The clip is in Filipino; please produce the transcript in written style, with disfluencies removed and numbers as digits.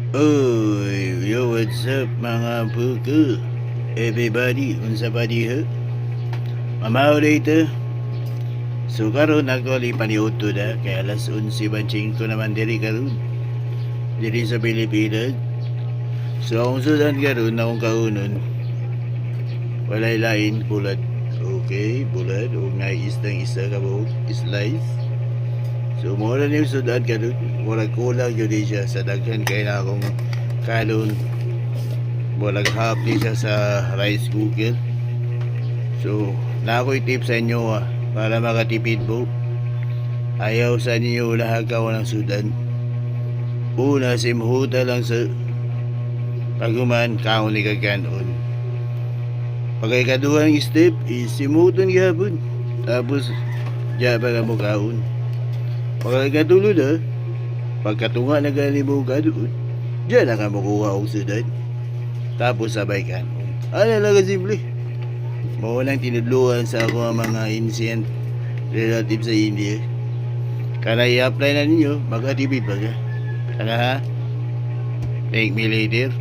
Oy, yo, what's up mga buko? Everybody, unsa pa diha? Mamaw dito. So karon ako li paniudto da kay alas 11 banching ko naman diri karon. Diri sa Pilipinas. So ang sudan karon na akong kaunon. Walay lain bulat. Okay, bulat o nga isang isa ka buhok, slice. So mo na yung sudan karon. Wala kulang yun siya sa daghan kay na akong kalon. Walang half ni siya sa rice cooker. So, na ako'y tip sa inyo para makatipid po. Ayaw sa inyo lahagaw ng sudan. Una, simhuta lang sa paguman, kaon ni kaganon. Pagkay kaduhang step, isimutan gihapon. Tapos, diya pa ka mo kaon. Pagkay katulod pagkatunga na gani mo kadoon, diya na ka makuha ang sudan. Tapos sabay kanon. Ano lang simple. Mao lang tinudluan sa ako mga ancient relative sa India. Kana i-apply na ninyo, magkatipid pa ka. Kana ha? Thank me later.